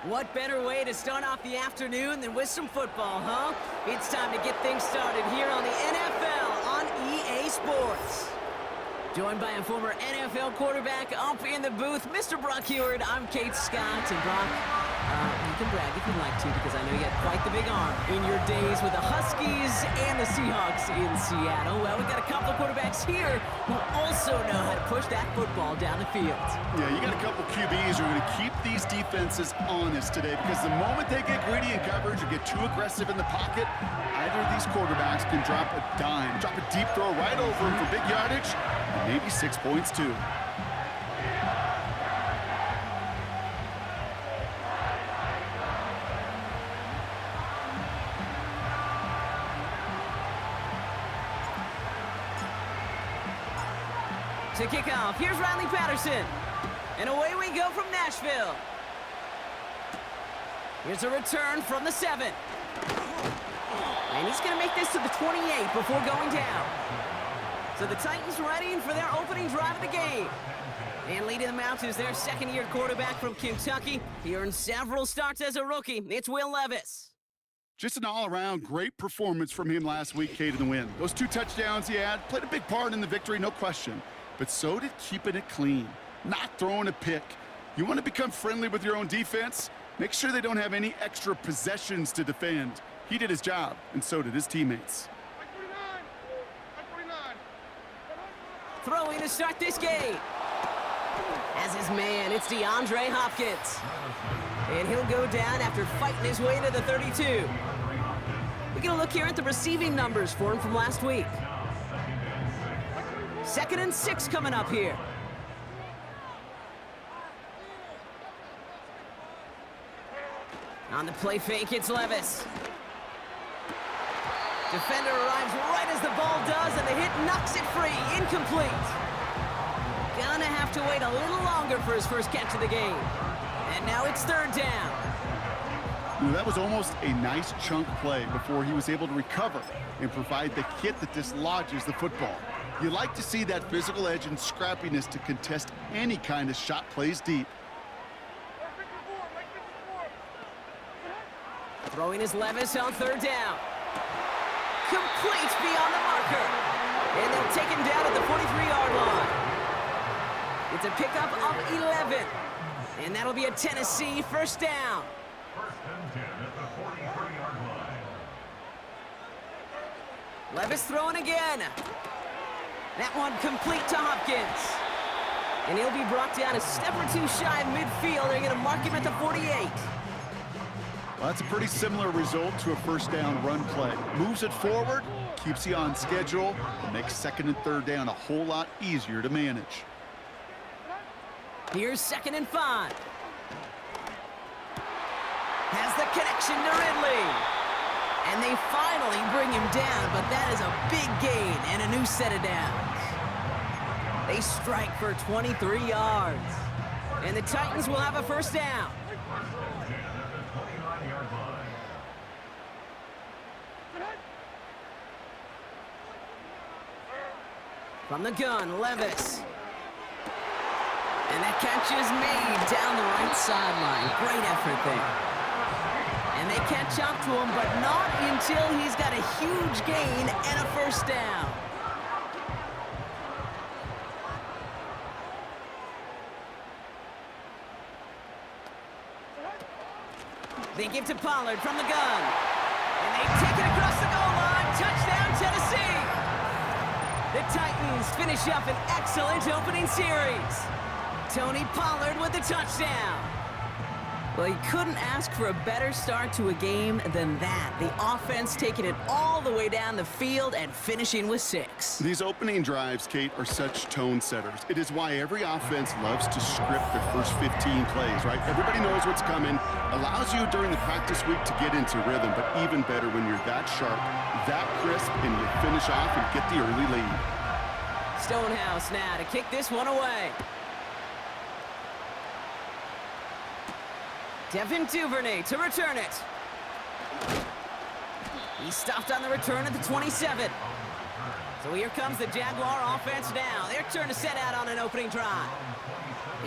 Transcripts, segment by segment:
What better way to start off the afternoon than with some football, huh? It's time to get things started here on the NFL on EA Sports. Joined by a former NFL quarterback up in the booth, Mr. Brock Heward. I'm Kate Scott, and Brock, you can brag if you'd like to, because I know you had quite the big arm in your days with the Huskies and the Seahawks in Seattle. Well, we got a couple of quarterbacks here who also know how to push that football down the field. Yeah, you got a couple QBs who are going to keep these defenses honest today, because the moment they get greedy in coverage or get too aggressive in the pocket, either of these quarterbacks can drop a dime, drop a deep throw right over him for big yardage, and maybe 6 points too. To kick off, here's Riley Patterson. And away we go from Nashville. Here's a return from the 7. And he's going to make this to the 28 before going down. So the Titans ready for their opening drive of the game. And leading them out is their second-year quarterback from Kentucky. He earned several starts as a rookie. It's Will Levis. Just an all-around great performance from him last week, Kate, in the win. Those 2 touchdowns he had played a big part in the victory, no question. But so did keeping it clean, not throwing a pick. You want to become friendly with your own defense? Make sure they don't have any extra possessions to defend. He did his job, and so did his teammates. Throwing to start this game. As his man, it's DeAndre Hopkins. And he'll go down after fighting his way to the 32. We're going to look here at the receiving numbers for him from last week. 2nd and 6 coming up here. On the play fake, it's Levis. Defender arrives right as the ball does, and the hit knocks it free. Incomplete. Gonna have to wait a little longer for his first catch of the game. And now it's 3rd down. That was almost a nice chunk play before he was able to recover and provide the hit that dislodges the football. You like to see that physical edge and scrappiness to contest any kind of shot plays deep. Throwing his Levis on 3rd down. Complete beyond the marker. And they'll take him down at the 43-yard line. It's a pickup of 11. And that'll be a Tennessee 1st down. 1st and 10 at the 43-yard line. Levis throwing again. That one complete to Hopkins. And he'll be brought down a step or 2 shy of midfield. They're going to mark him at the 48. Well, that's a pretty similar result to a 1st down run play. Moves it forward, keeps you on schedule, and makes 2nd and 3rd down a whole lot easier to manage. Here's 2nd and 5. Has the connection to Ridley. And they finally bring him down, but that is a big gain and a new set of downs. They strike for 23 yards. And the Titans will have a 1st down. From the gun, Levis. And that catch is made down the right sideline. Great effort there. And they catch up to him, but not until he's got a huge gain and a 1st down. They give to Pollard from the gun. And they take it across the goal line. Touchdown, Tennessee. The Titans finish up an excellent opening series. Tony Pollard with the touchdown. Well, you couldn't ask for a better start to a game than that. The offense taking it all the way down the field and finishing with 6. These opening drives, Kate, are such tone setters. It is why every offense loves to script their first 15 plays, right? Everybody knows what's coming. Allows you during the practice week to get into rhythm, but even better when you're that sharp, that crisp, and you finish off and get the early lead. Stonehouse now to kick this one away. Devin Duvernay to return it. He stopped on the return at the 27. So here comes the Jaguar offense now. Their turn to set out on an opening drive.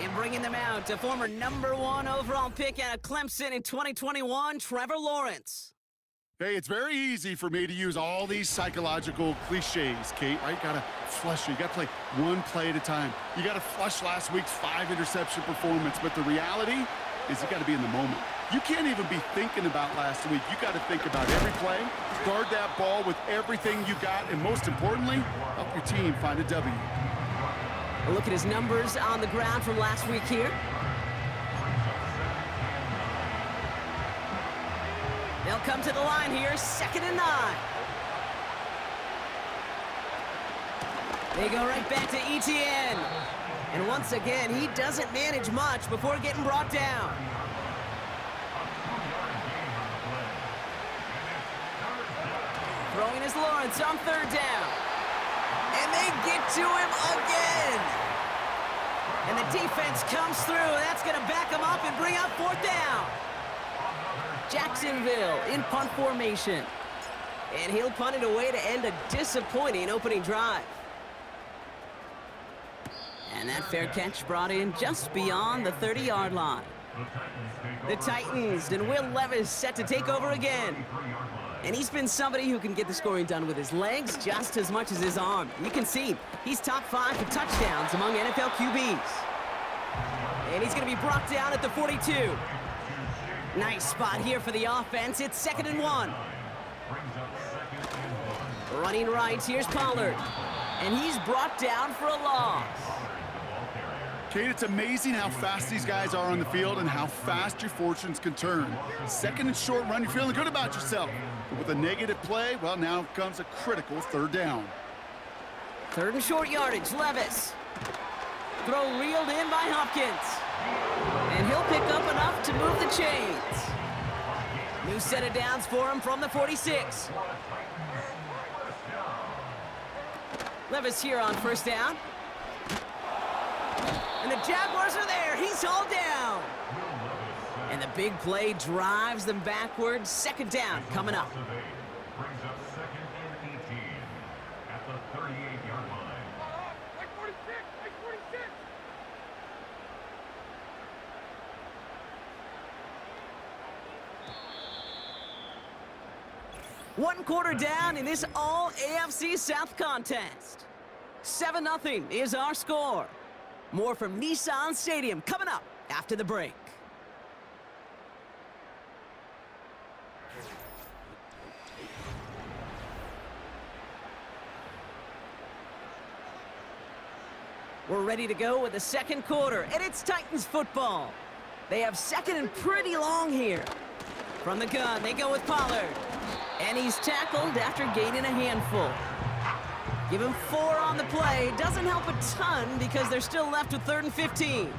And bringing them out, a former #1 overall pick out of Clemson in 2021, Trevor Lawrence. Hey, it's very easy for me to use all these psychological cliches, Kate, right? Gotta flush it. You gotta play one play at a time. You gotta flush last week's 5-interception performance, but the reality is you gotta be in the moment. You can't even be thinking about last week. You gotta think about every play, guard that ball with everything you got, and most importantly, help your team find a W. A look at his numbers on the ground from last week here. They'll come to the line here, 2nd and 9. They go right back to ETN. And once again, he doesn't manage much before getting brought down. Throwing is Lawrence on 3rd down. And they get to him again. And the defense comes through. That's going to back him up and bring up 4th down. Jacksonville in punt formation. And he'll punt it away to end a disappointing opening drive. And that fair catch brought in just beyond the 30-yard line. The Titans and Will Levis set to take over again. And he's been somebody who can get the scoring done with his legs just as much as his arm. You can see he's top 5 for touchdowns among NFL QBs. And he's going to be brought down at the 42. Nice spot here for the offense. It's 2nd and 1. Running right, here's Pollard. And he's brought down for a loss. Kate, it's amazing how fast these guys are on the field and how fast your fortunes can turn. 2nd and short run, you're feeling good about yourself. But with a negative play, well, now comes a critical 3rd down. 3rd and short yardage, Levis. Throw reeled in by Hopkins. And he'll pick up enough to move the chains. New set of downs for him from the 46. Levis here on 1st down. And the Jaguars are there. He's hauled down. And the big play drives them backwards. 2nd down coming up. Brings up 2nd and 18 at the 38-yard line. Like 46, like 46. One quarter down in this all AFC South contest. 7-0 is our score. More from Nissan Stadium coming up after the break. We're ready to go with the 2nd quarter, and it's Titans football. They have 2nd and pretty long here. From the gun, they go with Pollard. And he's tackled after gaining a handful. Give him 4 on the play. Doesn't help a ton because they're still left with 3rd and 15.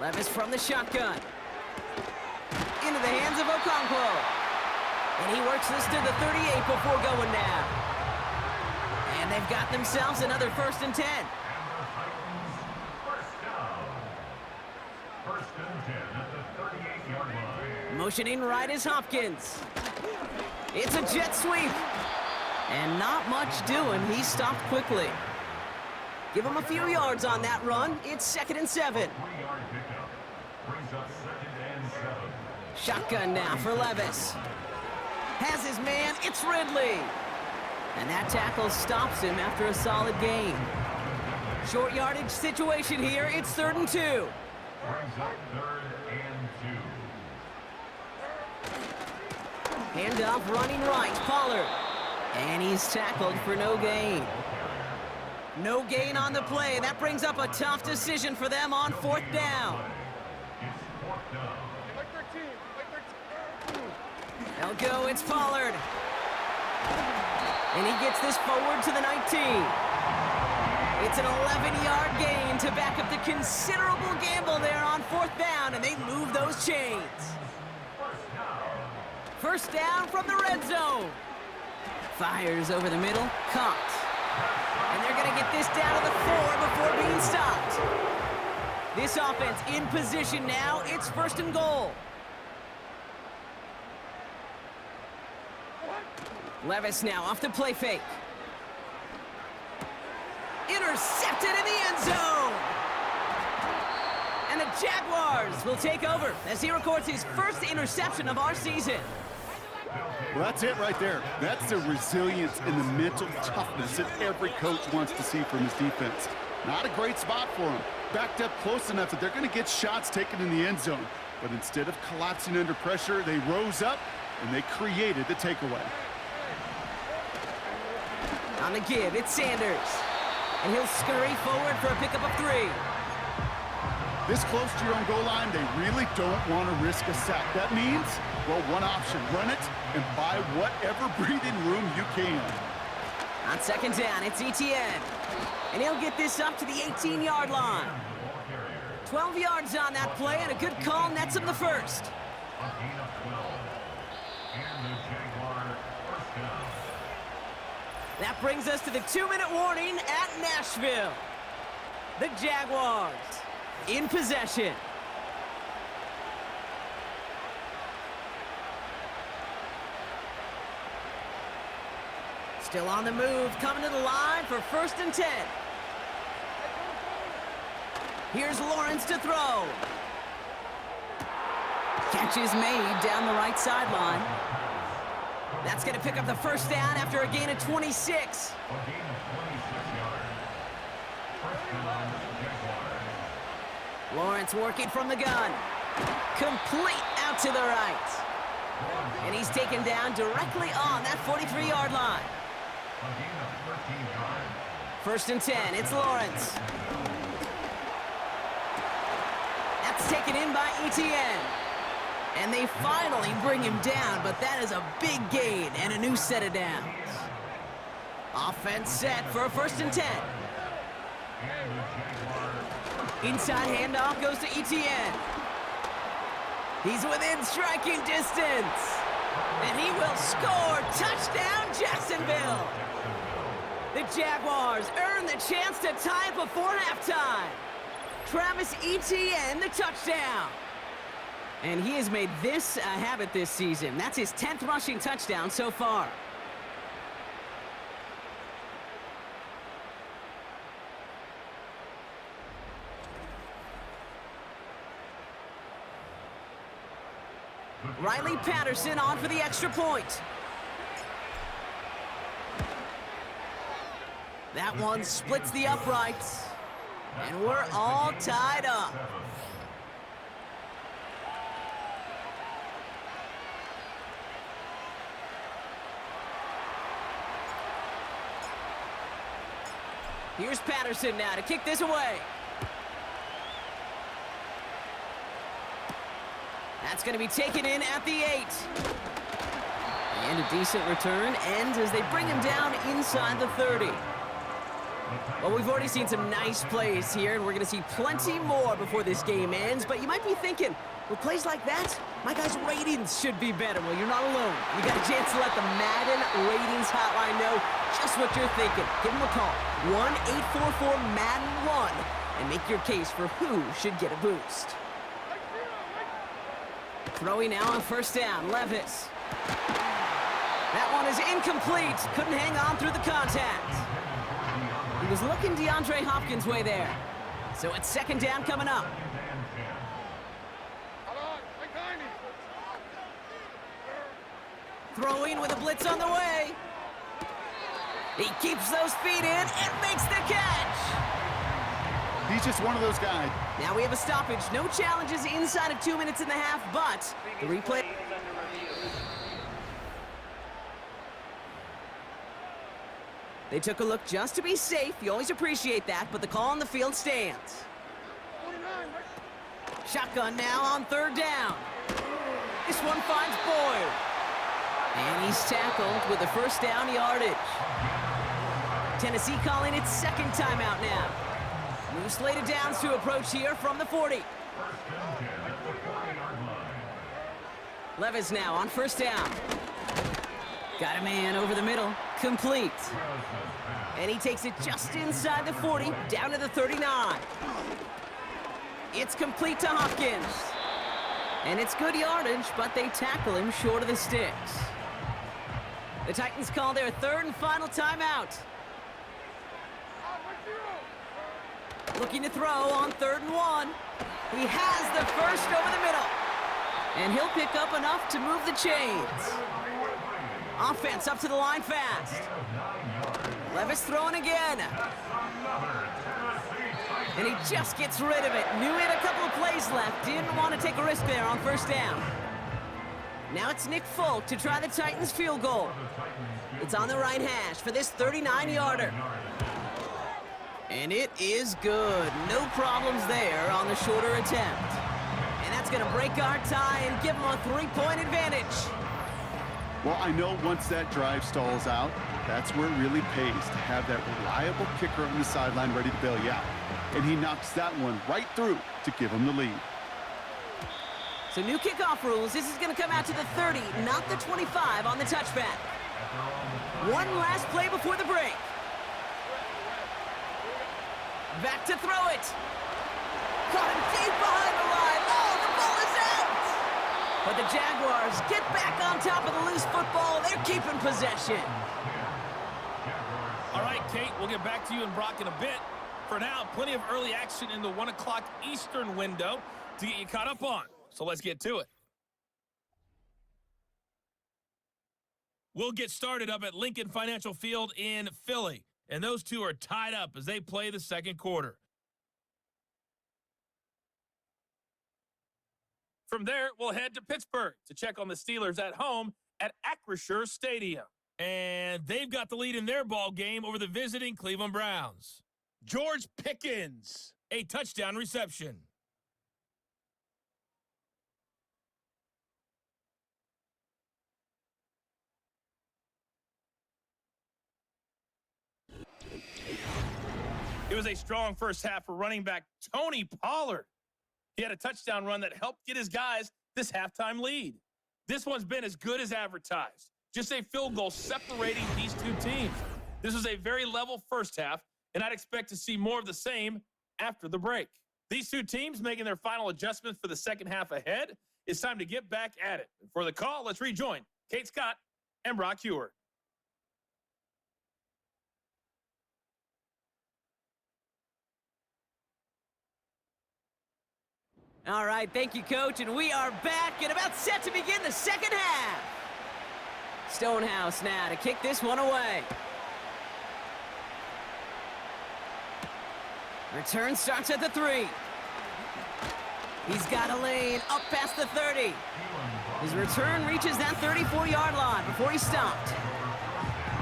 Levis from the shotgun. Into the hands of Okonkwo. And he works this to the 38 before going down. And they've got themselves another 1st and 10. Motioning right is Hopkins. It's a jet sweep. And not much doing. He stopped quickly. Give him a few yards on that run. It's 2nd and 7. 3-yard pickup. Brings up 2nd and 7. Shotgun now for Levis. Has his man. It's Ridley. And that tackle stops him after a solid gain. Short yardage situation here. It's 3rd and 2. Brings up 3rd and 2. Handoff running right. Pollard. And he's tackled for no gain. No gain on the play. That brings up a tough decision for them on 4th down. It's 4th down. Like 13, like 13. They'll go. It's Pollard. And he gets this forward to the 19. It's an 11-yard gain to back up the considerable gamble there on 4th down, and they move those chains. 1st down from the red zone. Fires over the middle. Caught. And they're going to get this down to the 4 before being stopped. This offense in position now. It's 1st and goal. Levis now off the play fake. Intercepted in the end zone. And the Jaguars will take over as he records his first interception of our season. Well, that's it right there. That's the resilience and the mental toughness that every coach wants to see from his defense. Not a great spot for him. Backed up close enough that they're going to get shots taken in the end zone. But instead of collapsing under pressure, they rose up and they created the takeaway. On the give, it's Sanders. And he'll scurry forward for a pickup of 3. This close to your own goal line, they really don't want to risk a sack. That means, well, one option, run it and buy whatever breathing room you can. On second down, it's Etienne. And he'll get this up to the 18-yard line. 12 yards on that play, and a good call nets him the first. A gain of 12. And the Jaguars first down. That brings us to the 2-minute warning at Nashville. The Jaguars in possession. Still on the move, coming to the line for 1st and 10. Here's Lawrence to throw. Catch is made down the right sideline. That's going to pick up the first down after a gain of 26. A gain of 26 yards. First down, Jaguars. Lawrence working from the gun. Complete out to the right. And he's taken down directly on that 43-yard line. A gain of 13 yards. 1st and 10, it's Lawrence. That's taken in by Etienne. And they finally bring him down, but that is a big gain and a new set of downs. Offense set for a 1st and 10. Inside handoff goes to Etienne. He's within striking distance. And he will score. Touchdown, Jacksonville. The Jaguars earn the chance to tie before halftime. Travis Etienne, the touchdown. And he has made this a habit this season. That's his 10th rushing touchdown so far. Riley Patterson on for the extra point. That one splits the uprights. And we're all tied up. Here's Patterson now to kick this away. That's going to be taken in at the 8. And a decent return ends as they bring him down inside the 30. Well, we've already seen some nice plays here, and we're going to see plenty more before this game ends. But you might be thinking, with plays like that, my guys' ratings should be better. Well, you're not alone. You got a chance to let the Madden ratings hotline know just what you're thinking. Give them a call, 1-844-MADDEN-1, and make your case for who should get a boost. Throwing now on 1st down, Levis. That one is incomplete. Couldn't hang on through the contact. He was looking DeAndre Hopkins' way there. So it's 2nd down coming up. Throwing with a blitz on the way. He keeps those feet in and makes the catch. He's just one of those guys. Now we have a stoppage. No challenges inside of 2 minutes and a half, but the replay. They took a look just to be safe. You always appreciate that, but the call on the field stands. Shotgun now on 3rd down. This one finds Boyd. And he's tackled with the 1st down yardage. Tennessee calling its 2nd timeout now. New slated downs to approach here from the 40. Levis now on 1st down. Got a man over the middle. Complete. And he takes it just inside the 40, down to the 39. It's complete to Hopkins. And it's good yardage, but they tackle him short of the sticks. The Titans call their 3rd and final timeout. Looking to throw on 3rd and 1. He has the first over the middle. And he'll pick up enough to move the chains. Offense up to the line fast. Levis throwing again. And he just gets rid of it. Knew he had a couple of plays left. Didn't want to take a risk there on 1st down. Now it's Nick Folk to try the Titans field goal. It's on the right hash for this 39-yarder. And it is good. No problems there on the shorter attempt. And that's going to break our tie and give them a 3-point advantage. Well, I know once that drive stalls out, that's where it really pays to have that reliable kicker on the sideline ready to bail you out. And he knocks that one right through to give him the lead. So new kickoff rules. This is going to come out to the 30, not the 25 on the touchback. One last play before the break. Back to throw it. Caught him deep behind the line. Oh, the ball is out. But the Jaguars get back on top of the loose football. They're keeping possession. All right, Kate, we'll get back to you and Brock in a bit. For now, plenty of early action in the 1 o'clock Eastern window to get you caught up on. So let's get to it. We'll get started up at Lincoln Financial Field in Philly. And those two are tied up as they play the 2nd quarter. From there, we'll head to Pittsburgh to check on the Steelers at home at Acrisure Stadium. And they've got the lead in their ball game over the visiting Cleveland Browns. George Pickens, a touchdown reception. It was a strong first half for running back Tony Pollard. He had a touchdown run that helped get his guys this halftime lead. This one's been as good as advertised. Just a field goal separating these two teams. This was a very level first half, and I'd expect to see more of the same after the break. These two teams making their final adjustments for the second half ahead. It's time to get back at it. For the call, let's rejoin Kate Scott and Brock Heward. All right, thank you, Coach, and we are back and about set to begin the second half. Stonehouse now to kick this one away. Return starts at the 3. He's got a lane up past the 30. His return reaches that 34-yard line before he stopped.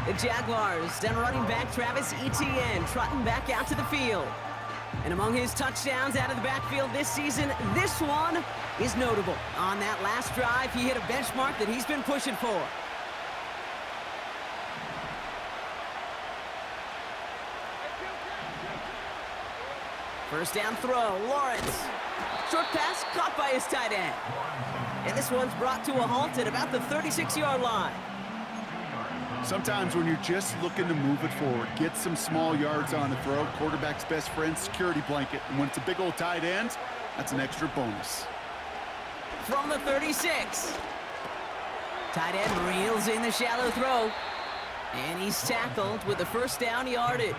The Jaguars, down running back Travis Etienne, trotting back out to the field. And among his touchdowns out of the backfield this season, this one is notable. On that last drive, he hit a benchmark that he's been pushing for. First down throw, Lawrence. Short pass caught by his tight end. And this one's brought to a halt at about the 36-yard line. Sometimes when you're just looking to move it forward, get some small yards on the throw, quarterback's best friend, security blanket. And when it's a big old tight end, that's an extra bonus. From the 36. Tight end reels in the shallow throw. And he's tackled with the first down yardage.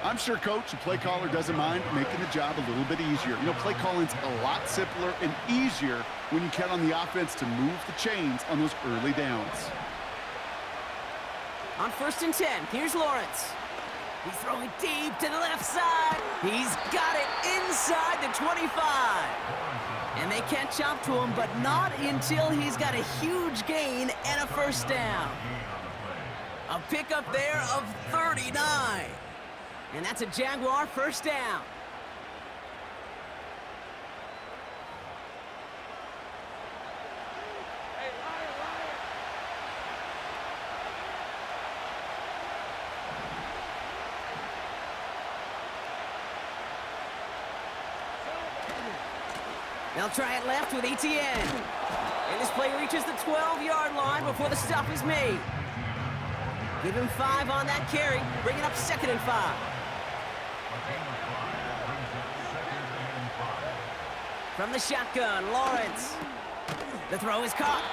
I'm sure Coach and play caller doesn't mind making the job a little bit easier. You know, play calling's a lot simpler and easier when you count on the offense to move the chains on those early downs. On 1st and 10, here's Lawrence. He's throwing deep to the left side. He's got it inside the 25. And they catch up to him, but not until he's got a huge gain and a first down. A pickup there of 39. And that's a Jaguar first down. They'll try it left with Etienne. And this play reaches the 12-yard line before the stop is made. Give him 5 on that carry, bring it up 2nd and 5. From the shotgun, Lawrence. The throw is caught.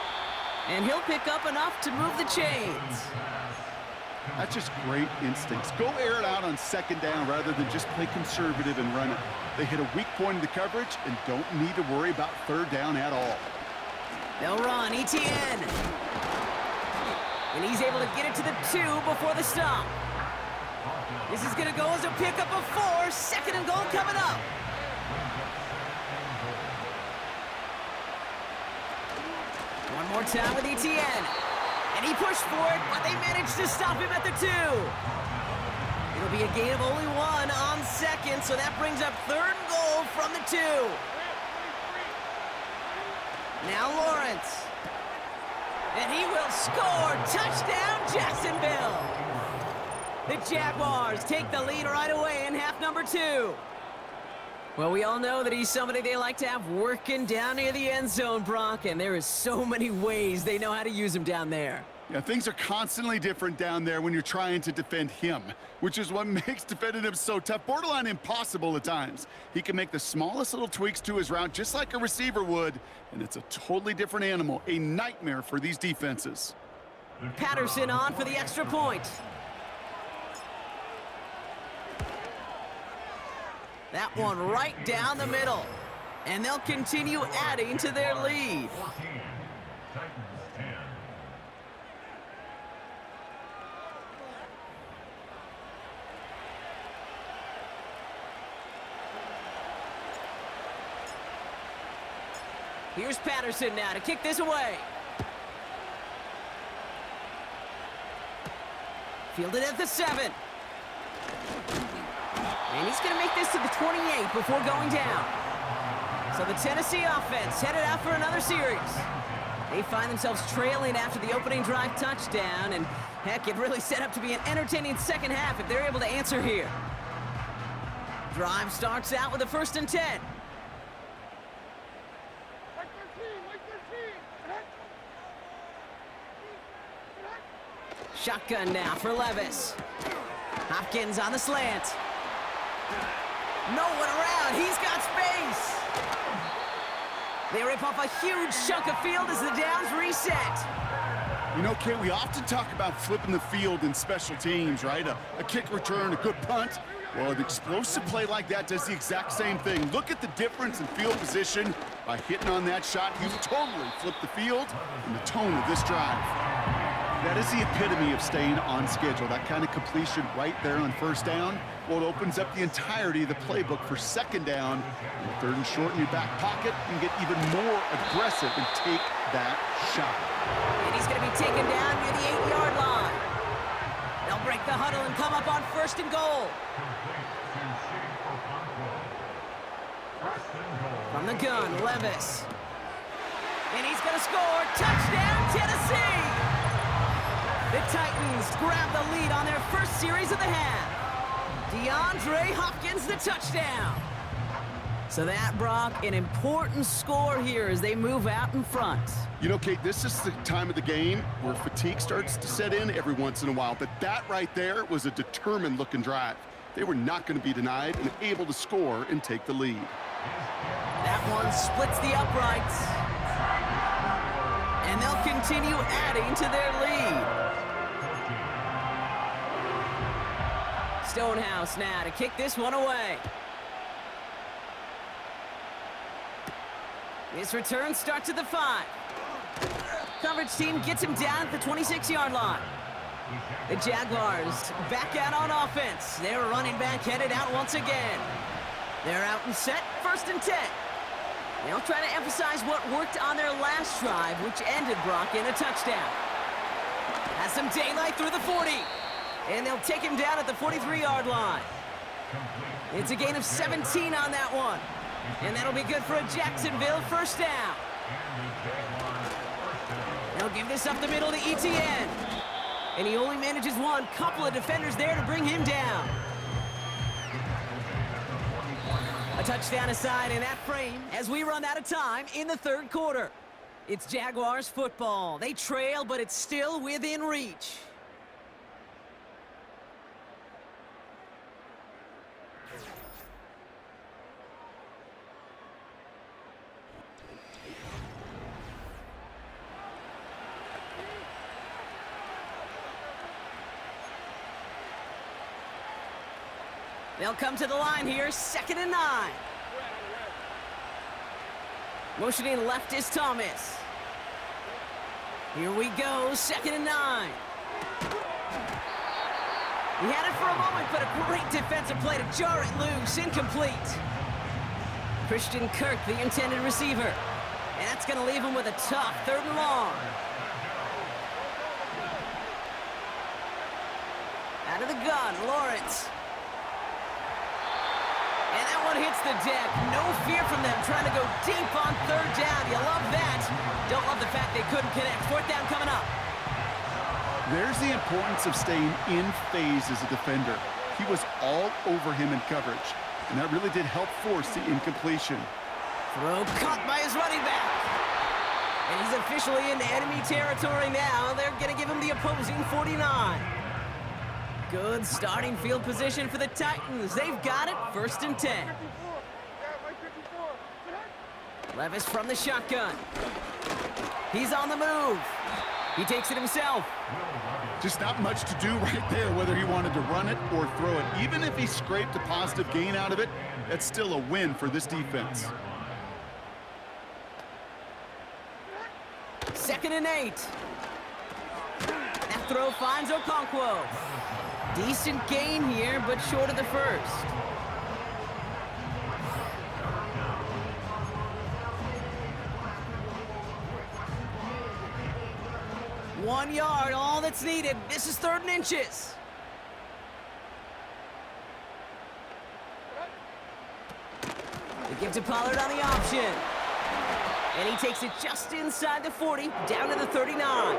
And he'll pick up enough to move the chains. That's just great instincts. Go air it out on second down rather than just play conservative and run it. They hit a weak point in the coverage and don't need to worry about third down at all. They'll run, ETN. And he's able to get it to the 2 before the stop. This is going to go as a pickup of 4. Second and goal coming up. One more time with ETN. And he pushed for it, but they managed to stop him at the 2. It'll be a gain of only 1 on second, so that brings up third and goal from the 2. Now Lawrence. And he will score. Touchdown, Jacksonville. The Jaguars take the lead right away in half number 2. Well, we all know that he's somebody they like to have working down near the end zone, Brock, and there is so many ways they know how to use him down there. Yeah, things are constantly different down there when you're trying to defend him, which is what makes defending him so tough, borderline impossible at times. He can make the smallest little tweaks to his route just like a receiver would, and it's a totally different animal, a nightmare for these defenses. Patterson on for the extra point. That one right down the middle. And they'll continue adding to their lead. 14, Titans 10. Here's Patterson now to kick this away. Fielded at the 7. And he's going to make this to the 28 before going down. So the Tennessee offense headed out for another series. They find themselves trailing after the opening drive touchdown, and heck, it really set up to be an entertaining second half if they're able to answer here. Drive starts out with a 1st and 10. Like 13. Shotgun now for Levis. Hopkins on the slant. No one around. He's got space. They rip off a huge chunk of field as the downs reset. You know, Kate, we often talk about flipping the field in special teams, right? A kick return, a good punt. Well, an explosive play like that does the exact same thing. Look at the difference in field position. By hitting on that shot, you've totally flipped the field and the tone of this drive. That is the epitome of staying on schedule. That kind of completion right there on 1st down. Well, it opens up the entirety of the playbook for 2nd down. And 3rd and short in your back pocket and get even more aggressive and take that shot. And he's going to be taken down near the 8-yard line. They'll break the huddle and come up on 1st and goal. From the gun, Levis. And he's going to score. Touchdown, Tennessee! The Titans grab the lead on their first series of the half. DeAndre Hopkins, the touchdown. So that, Brock, an important score here as they move out in front. You know, Kate, this is the time of the game where fatigue starts to set in every once in a while. But that right there was a determined-looking drive. They were not going to be denied and able to score and take the lead. That one splits the uprights. And they'll continue adding to their lead. Stonehouse now to kick this one away. This return starts at the 5. Coverage team gets him down at the 26-yard line. The Jaguars back out on offense. Their running back headed out once again. They're out and set, 1st and 10. They'll try to emphasize what worked on their last drive, which ended, Brock, in a touchdown. Has some daylight through the 40. And they'll take him down at the 43-yard line. It's a gain of 17 on that one. And that'll be good for a Jacksonville 1st down. They'll give this up the middle to ETN. And he only manages one. Couple of defenders there to bring him down. A touchdown aside in that frame as we run out of time in the 3rd quarter. It's Jaguars football. They trail, but it's still within reach. They'll come to the line here, 2nd and 9. Motioning left is Thomas. Here we go, 2nd and 9. He had it for a moment, but a great defensive play to jar it loose, incomplete. Christian Kirk, the intended receiver. And that's going to leave him with a tough 3rd and long. Out of the gun, Lawrence. And that one hits the deck. No fear from them, trying to go deep on 3rd down. You love that. Don't love the fact they couldn't connect. 4th down coming up. There's the importance of staying in phase as a defender. He was all over him in coverage, and that really did help force the incompletion. Throw caught by his running back. And he's officially in enemy territory now. They're going to give him the opposing 49. Good starting field position for the Titans. They've got it, 1st and 10. 54. Yeah, my 54. Levis from the shotgun. He's on the move. He takes it himself. Just not much to do right there, whether he wanted to run it or throw it. Even if he scraped a positive gain out of it, that's still a win for this defense. 2nd and 8. That throw finds Okonkwo. Decent gain here, but short of the 1st. One yard, all that's needed. This is 3rd and inches. They give to Pollard on the option. And he takes it just inside the 40, down to the 39.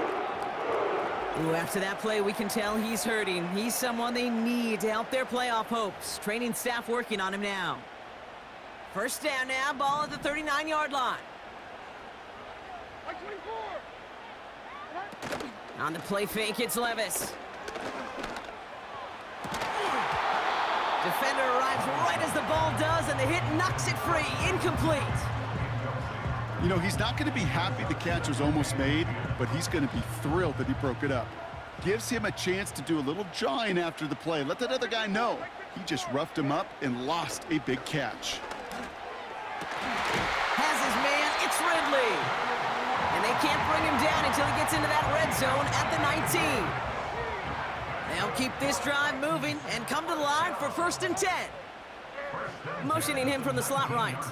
Ooh, after that play, we can tell he's hurting. He's someone they need to help their playoff hopes. Training staff working on him now. 1st down now, ball at the 39-yard line. My 24. On the play fake, it's Levis. Defender arrives right as the ball does, and the hit knocks it free. Incomplete. You know, he's not going to be happy the catch was almost made, but he's going to be thrilled that he broke it up. Gives him a chance to do a little jawing after the play. Let that other guy know. He just roughed him up and lost a big catch. Has his man, it's Ridley. And they can't bring him down until he gets into that red zone at the 19. They'll keep this drive moving and come to the line for 1st and 10. Motioning him from the slot right.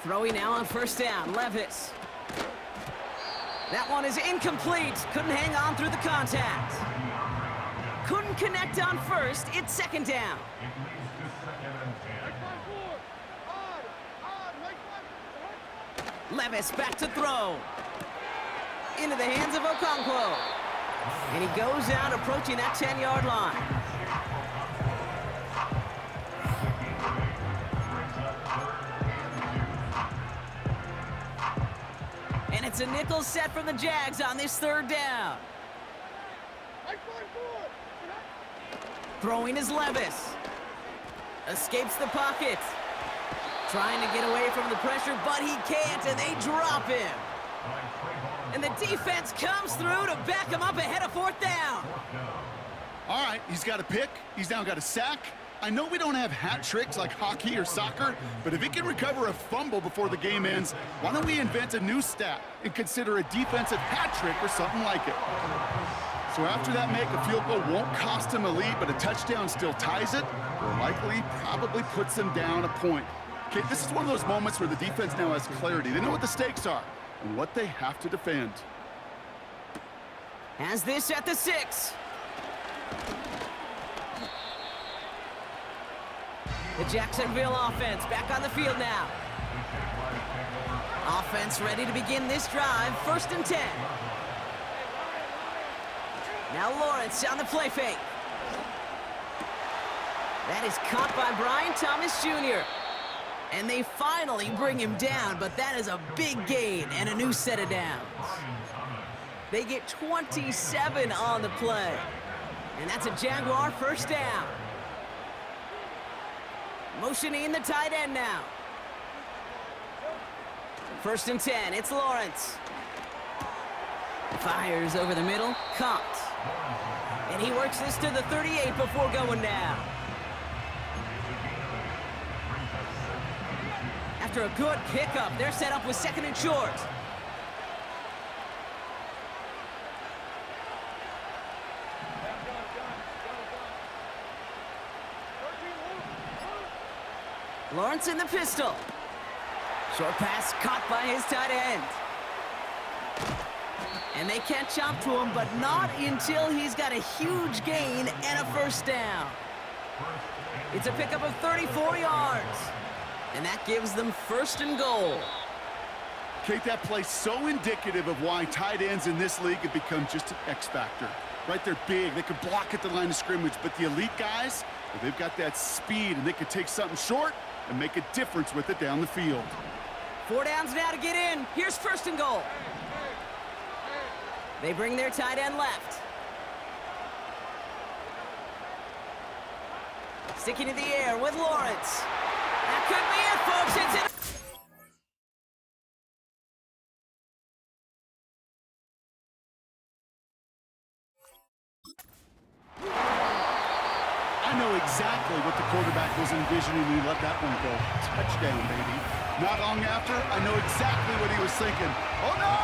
Throwing now on 1st down, Levis. That one is incomplete. Couldn't hang on through the contact. Couldn't connect on 1st. It's 2nd down. Levis back to throw. Into the hands of Okonkwo. And he goes out approaching that 10-yard line. And it's a nickel set from the Jags on this 3rd down. Throwing is Levis. Escapes the pocket. Trying to get away from the pressure, but he can't, and they drop him. And the defense comes through to back him up ahead of 4th down. All right, he's got a pick. He's now got a sack. I know we don't have hat tricks like hockey or soccer, but if he can recover a fumble before the game ends, why don't we invent a new stat and consider a defensive hat trick or something like it? So after that make, a field goal won't cost him a lead, but a touchdown still ties it, or likely probably puts them down a point. Okay, this is one of those moments where the defense now has clarity. They know what the stakes are and what they have to defend. Has this at the 6. The Jacksonville offense back on the field now. Offense ready to begin this drive, 1st and 10. Now Lawrence on the play fake. That is caught by Brian Thomas Jr. And they finally bring him down, but that is a big gain and a new set of downs. They get 27 on the play. And that's a Jaguar 1st down. Motioning the tight end now. 1st and 10, it's Lawrence. Fires over the middle, caught. And he works this to the 38 before going down. After a good pickup, they're set up with 2nd and short. Lawrence in the pistol. Short pass caught by his tight end. And they catch up to him, but not until he's got a huge gain and a 1st down. It's a pickup of 34 yards. And that gives them 1st and goal. Kate, that play's so indicative of why tight ends in this league have become just an X factor. Right, they're big, they can block at the line of scrimmage, but the elite guys, well, they've got that speed, and they can take something short and make a difference with it down the field. 4 downs now to get in. Here's 1st and goal. They bring their tight end left. Sticking to the air with Lawrence. That could be it, folks. It's in. I know exactly what the quarterback was envisioning when he let that one go. Touchdown, baby. Not long after, I know exactly what he was thinking. Oh, no!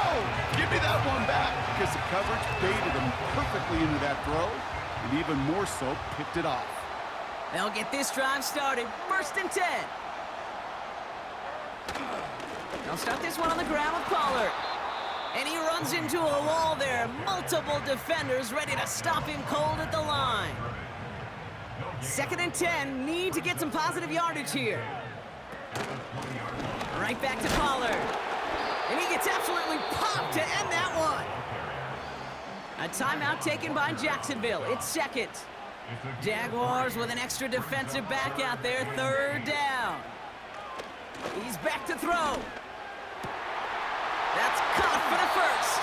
Give me that one back, because the coverage baited him perfectly into that throw, and even more so, picked it off. They'll get this drive started. 1st and 10. They'll start this one on the ground with Pollard. And he runs into a wall there. Multiple defenders ready to stop him cold at the line. 2nd and 10. Need to get some positive yardage here. Right back to Pollard. And he gets absolutely popped to end that one. A timeout taken by Jacksonville. It's 2nd. Jaguars with an extra defensive back out there. 3rd down. He's back to throw. That's caught for the 1st.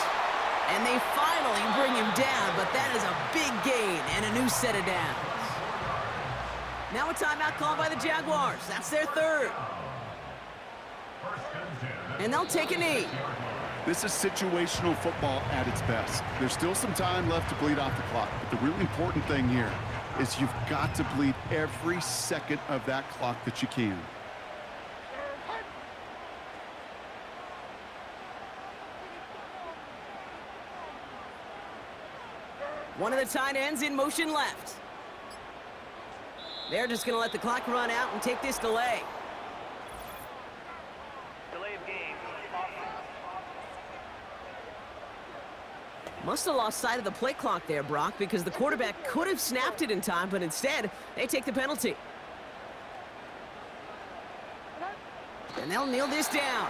And they finally bring him down, but that is a big gain and a new set of downs. Now a timeout called by the Jaguars. That's their 3rd. And they'll take a knee. This is situational football at its best. There's still some time left to bleed off the clock, but the really important thing here is you've got to bleed every second of that clock that you can. One of the tight ends in motion left. They're just going to let the clock run out and take this delay. Delay of game. Must have lost sight of the play clock there, Brock, because the quarterback could have snapped it in time, but instead, they take the penalty. And they'll kneel this down.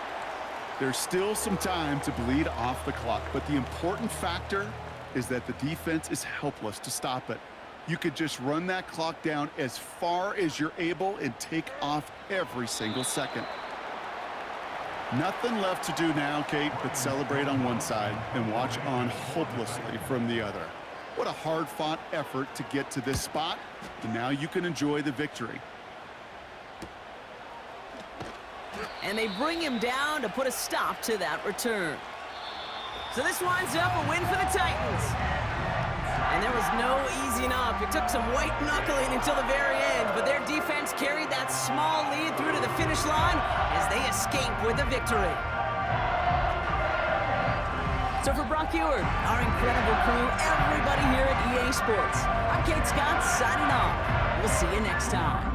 There's still some time to bleed off the clock, but the important factor is that the defense is helpless to stop it. You could just run that clock down as far as you're able and take off every single second. Nothing left to do now, Kate, but celebrate on one side and watch on hopelessly from the other. What a hard-fought effort to get to this spot, and now you can enjoy the victory. And they bring him down to put a stop to that return. So this winds up a win for the Titans. And there was no easing up. It took some white knuckling until the very end, but their defense carried that small lead through to the finish line as they escape with a victory. So for Brock Ewart, our incredible crew, everybody here at EA Sports, I'm Kate Scott signing off. We'll see you next time.